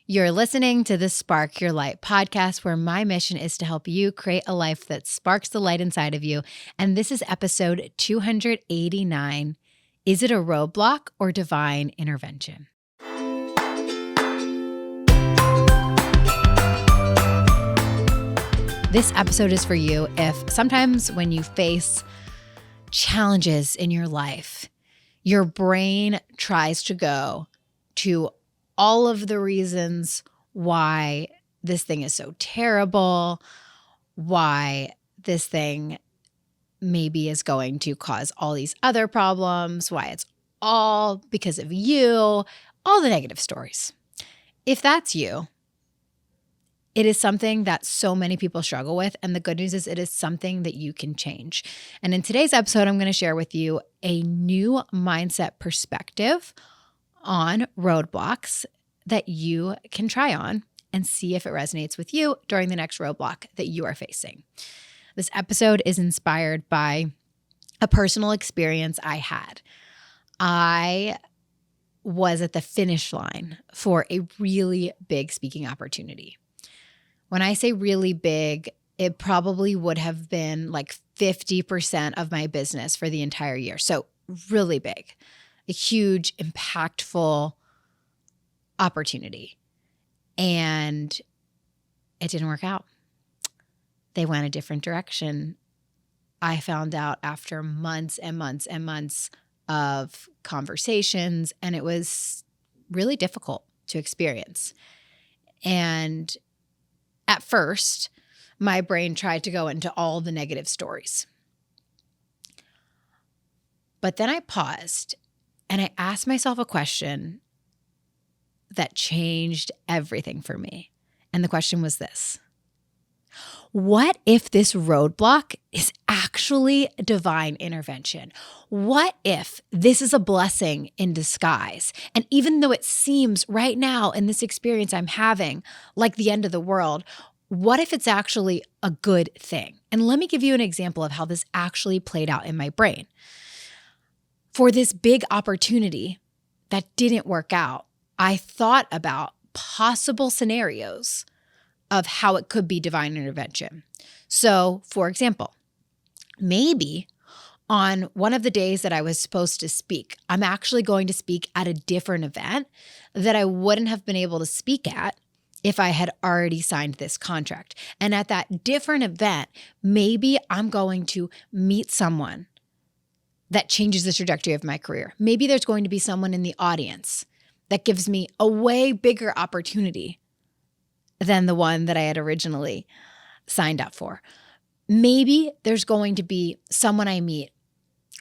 You're listening to the Spark Your Light podcast, where my mission is to help you create a life that sparks the light inside of you. And this is episode 289. Is it a roadblock or divine intervention? This episode is for you if sometimes when you face challenges in your life, your brain tries to go to all of the reasons why this thing is so terrible, why this thing maybe is going to cause all these other problems, why it's all because of you, all the negative stories. If that's you, it is something that so many people struggle with, and the good news is it is something that you can change. And in today's episode, I'm going to share with you a new mindset perspective on roadblocks that you can try on and see if it resonates with you during the next roadblock that you are facing. This episode is inspired by a personal experience I had. I was at the finish line for a really big speaking opportunity. When I say really big, it probably would have been like 50% of my business for the entire year. So really big. A huge, impactful opportunity. And it didn't work out. They went a different direction. I found out after months and months and months of conversations, and it was really difficult to experience. And at first, my brain tried to go into all the negative stories. But then I paused and I asked myself a question that changed everything for me. And the question was this: what if this roadblock is actually divine intervention? What if this is a blessing in disguise? And even though it seems right now in this experience I'm having like the end of the world, what if it's actually a good thing? And let me give you an example of how this actually played out in my brain. For this big opportunity that didn't work out, I thought about possible scenarios of how it could be divine intervention. So, for example, maybe on one of the days that I was supposed to speak, I'm actually going to speak at a different event that I wouldn't have been able to speak at if I had already signed this contract. And at that different event, maybe I'm going to meet someone that changes the trajectory of my career. Maybe there's going to be someone in the audience that gives me a way bigger opportunity than the one that I had originally signed up for. Maybe there's going to be someone I meet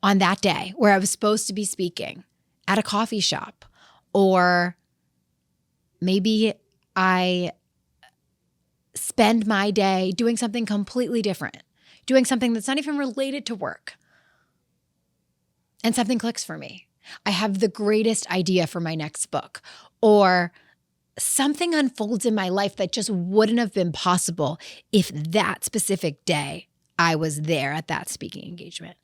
on that day where I was supposed to be speaking at a coffee shop, or maybe I spend my day doing something completely different, doing something that's not even related to work. And something clicks for me. I have the greatest idea for my next book, or something unfolds in my life that just wouldn't have been possible if that specific day I was there at that speaking engagement.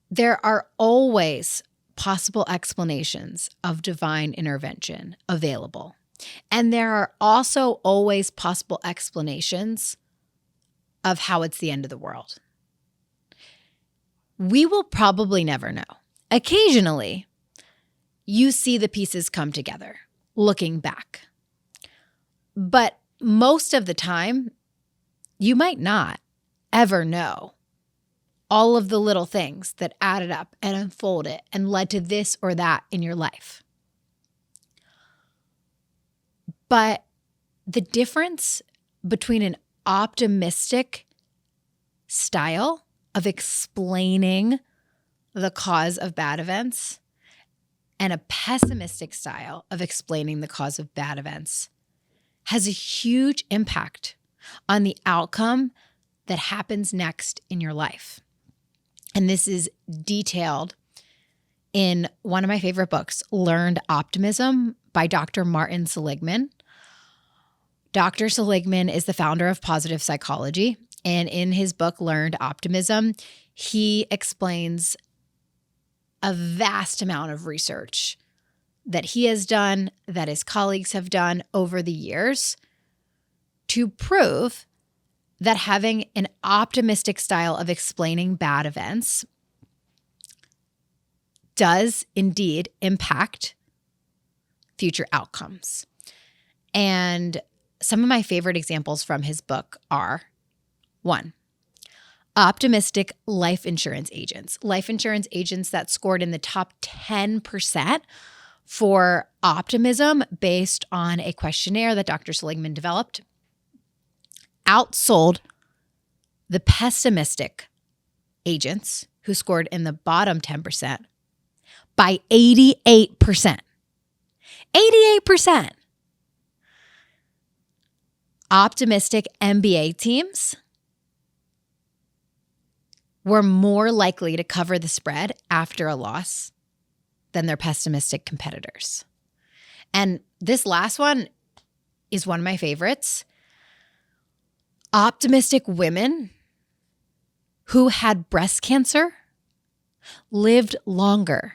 There are always possible explanations of divine intervention available. And there are also always possible explanations of how it's the end of the world. We will probably never know. Occasionally, you see the pieces come together, looking back. But most of the time, you might not ever know all of the little things that added up and unfolded and led to this or that in your life. But the difference between an optimistic style of explaining the cause of bad events and a pessimistic style of explaining the cause of bad events has a huge impact on the outcome that happens next in your life. And this is detailed in one of my favorite books, Learned Optimism by Dr. Martin Seligman. Dr. Seligman is the founder of positive psychology. And in his book, Learned Optimism, he explains a vast amount of research that he has done, that his colleagues have done over the years to prove that having an optimistic style of explaining bad events does indeed impact future outcomes. And some of my favorite examples from his book are: 1, optimistic life insurance agents. Life insurance agents that scored in the top 10% for optimism based on a questionnaire that Dr. Seligman developed outsold the pessimistic agents who scored in the bottom 10% by 88%. 88%. Optimistic MBA teams were more likely to cover the spread after a loss than their pessimistic competitors. And this last one is one of my favorites. Optimistic women who had breast cancer lived longer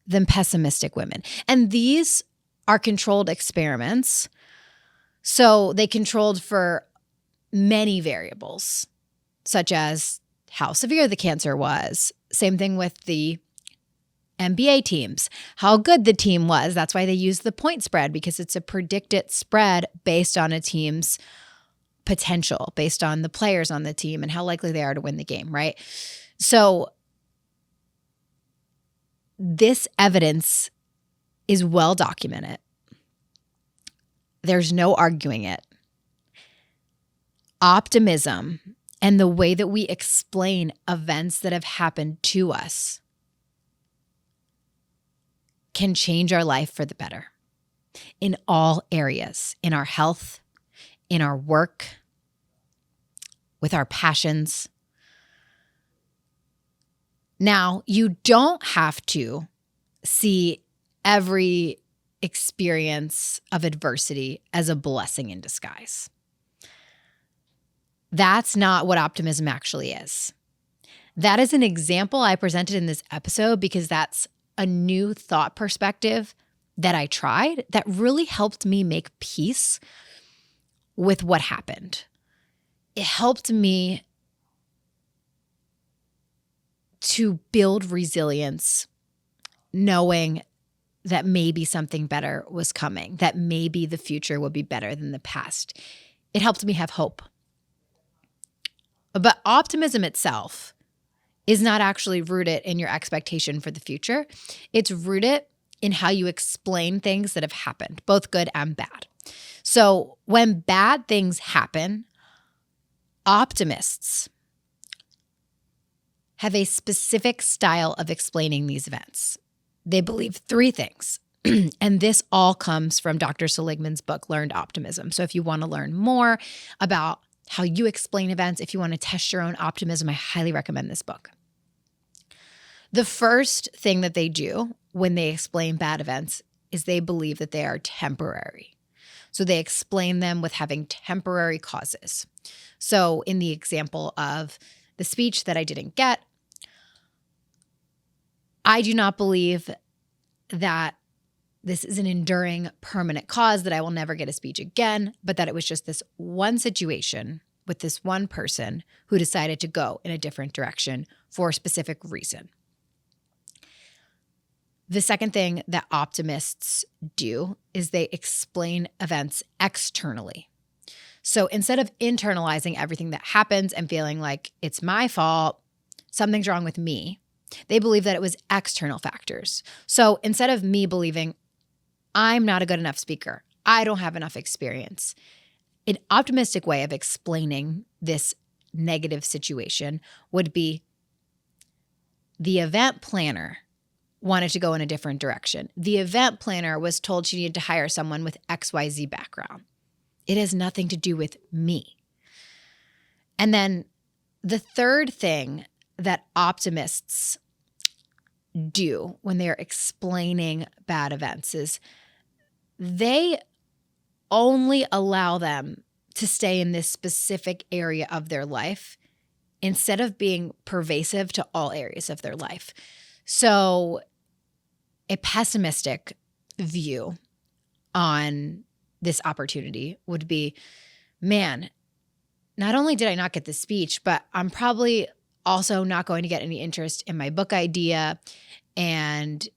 than pessimistic women. And these are controlled experiments. So they controlled for many variables, such as how severe the cancer was. Same thing with the MBA teams, how good the team was. That's why they use the point spread, because it's a predicted spread based on a team's potential, based on the players on the team and how likely they are to win the game, right? So this evidence is well documented. There's no arguing it. Optimism and the way that we explain events that have happened to us can change our life for the better in all areas, in our health, in our work, with our passions. Now, you don't have to see every experience of adversity as a blessing in disguise. That's not what optimism actually is. That is an example I presented in this episode because that's a new thought perspective that I tried that really helped me make peace with what happened. It helped me to build resilience, knowing that maybe something better was coming, that maybe the future would be better than the past. It helped me have hope. But optimism itself is not actually rooted in your expectation for the future. It's rooted in how you explain things that have happened, both good and bad. So when bad things happen, optimists have a specific style of explaining these events. They believe 3 things. And this all comes from Dr. Seligman's book, Learned Optimism. So if you want to learn more about how you explain events, if you want to test your own optimism, I highly recommend this book. The first thing that they do when they explain bad events is they believe that they are temporary. So they explain them with having temporary causes. So in the example of the speech that I didn't get, I do not believe that this is an enduring, permanent cause, that I will never get a speech again, but that it was just this one situation with this one person who decided to go in a different direction for a specific reason. The second thing that optimists do is they explain events externally. So instead of internalizing everything that happens and feeling like it's my fault, something's wrong with me, they believe that it was external factors. So instead of me believing I'm not a good enough speaker, I don't have enough experience, an optimistic way of explaining this negative situation would be the event planner wanted to go in a different direction. The event planner was told she needed to hire someone with XYZ background. It has nothing to do with me. And then the third thing that optimists do when they're explaining bad events is they only allow them to stay in this specific area of their life instead of being pervasive to all areas of their life. So a pessimistic view on this opportunity would be, man, not only did I not get the speech, but I'm probably also not going to get any interest in my book idea. And,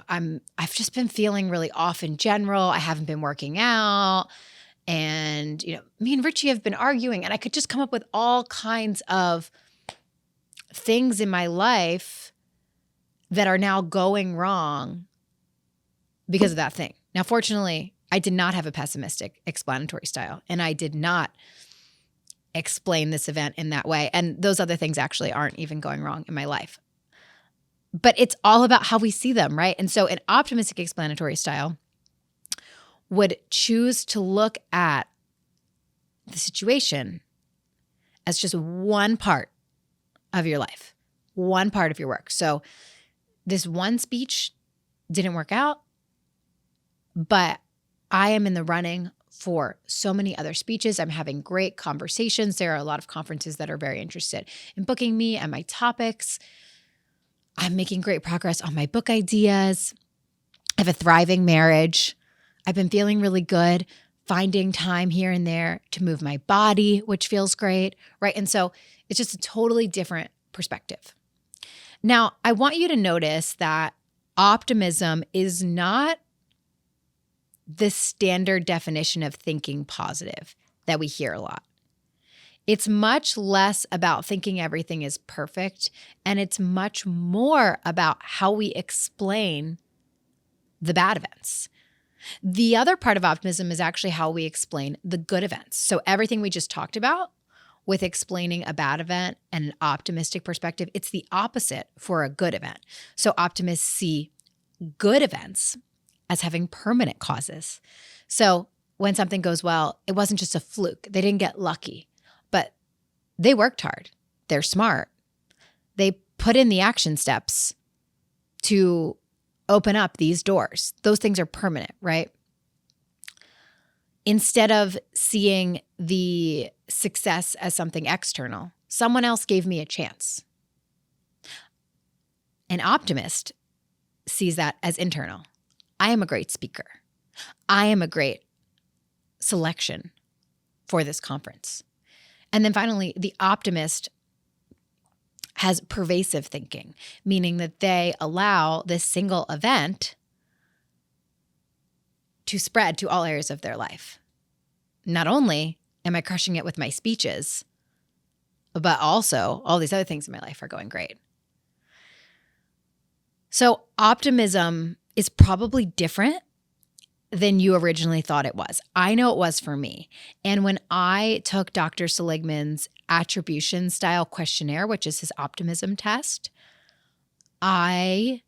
I've just been feeling really off in general. I haven't been working out. And, me and Richie have been arguing, and I could just come up with all kinds of things in my life that are now going wrong because of that thing. Now, fortunately, I did not have a pessimistic explanatory style, and I did not explain this event in that way. And those other things actually aren't even going wrong in my life. But it's all about how we see them, right? And so an optimistic explanatory style would choose to look at the situation as just one part of your life, one part of your work. So this one speech didn't work out, but I am in the running for so many other speeches. I'm having great conversations. There are a lot of conferences that are very interested in booking me and my topics. I'm making great progress on my book ideas. I have a thriving marriage. I've been feeling really good, finding time here and there to move my body, which feels great, right? And so it's just a totally different perspective. Now, I want you to notice that optimism is not the standard definition of thinking positive that we hear a lot. It's much less about thinking everything is perfect, and it's much more about how we explain the bad events. The other part of optimism is actually how we explain the good events. So everything we just talked about with explaining a bad event and an optimistic perspective, it's the opposite for a good event. So optimists see good events as having permanent causes. So when something goes well, it wasn't just a fluke. They didn't get lucky, but they worked hard. They're smart. They put in the action steps to open up these doors. Those things are permanent, right? Instead of seeing the success as something external, someone else gave me a chance. An optimist sees that as internal. I am a great speaker. I am a great selection for this conference. And then finally, the optimist has pervasive thinking, meaning that they allow this single event to spread to all areas of their life. Not only am I crushing it with my speeches, but also all these other things in my life are going great. So optimism is probably different than you originally thought it was. I know it was for me. And when I took Dr. Seligman's attribution style questionnaire, which is his optimism test, I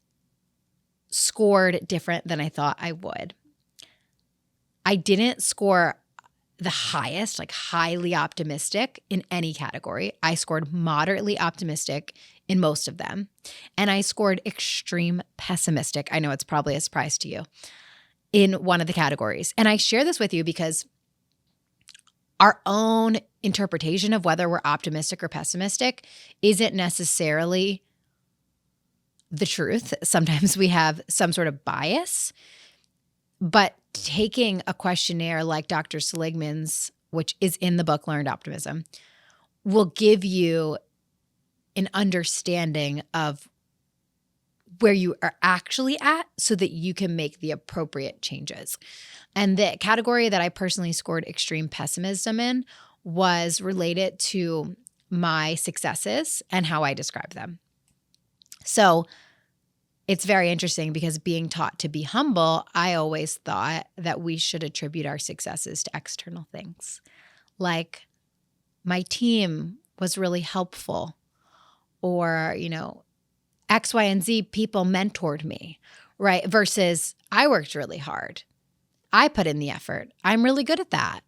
scored different than I thought I would. I didn't score the highest, like highly optimistic in any category. I scored moderately optimistic in most of them. And I scored extreme pessimistic. I know it's probably a surprise to you, in one of the categories. And I share this with you because our own interpretation of whether we're optimistic or pessimistic isn't necessarily the truth. Sometimes we have some sort of bias, but taking a questionnaire like Dr. Seligman's, which is in the book Learned Optimism, will give you an understanding of where you are actually at so that you can make the appropriate changes. And the category that I personally scored extreme pessimism in was related to my successes and how I describe them. So it's very interesting because being taught to be humble, I always thought that we should attribute our successes to external things. Like my team was really helpful, or, X, Y, and Z people mentored me, right? Versus I worked really hard. I put in the effort. I'm really good at that.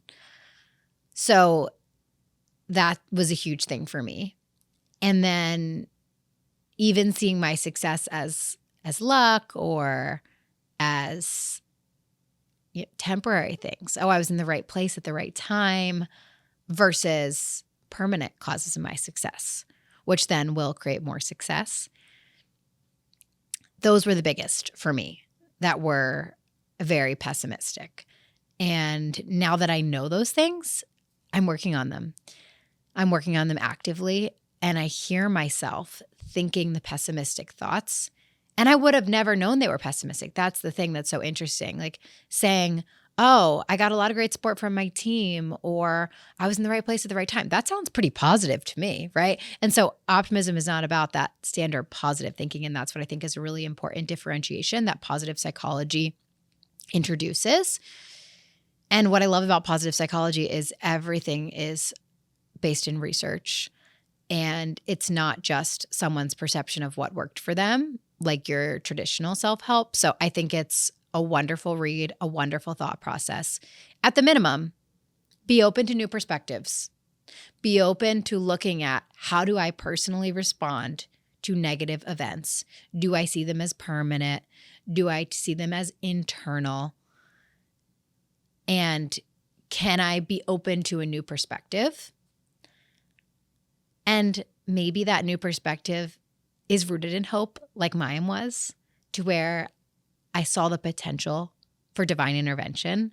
So that was a huge thing for me. And then even seeing my success as luck or as temporary things. Oh, I was in the right place at the right time versus permanent causes of my success, which then will create more success. Those were the biggest for me that were very pessimistic. And now that I know those things, I'm working on them. I'm working on them actively. And I hear myself thinking the pessimistic thoughts. And I would have never known they were pessimistic. That's the thing that's so interesting. Like saying, oh, I got a lot of great support from my team, or I was in the right place at the right time. That sounds pretty positive to me, right? And so optimism is not about that standard positive thinking. And that's what I think is a really important differentiation that positive psychology introduces. And what I love about positive psychology is everything is based in research. And it's not just someone's perception of what worked for them, like your traditional self-help. So I think it's a wonderful read, a wonderful thought process. At the minimum, be open to new perspectives. Be open to looking at, how do I personally respond to negative events? Do I see them as permanent? Do I see them as internal? And can I be open to a new perspective? And maybe that new perspective is rooted in hope, like mine was, to where I saw the potential for divine intervention.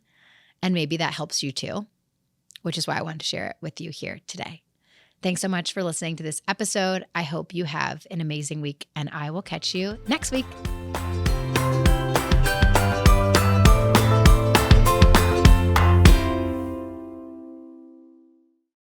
And maybe that helps you too, which is why I wanted to share it with you here today. Thanks so much for listening to this episode. I hope you have an amazing week, and I will catch you next week.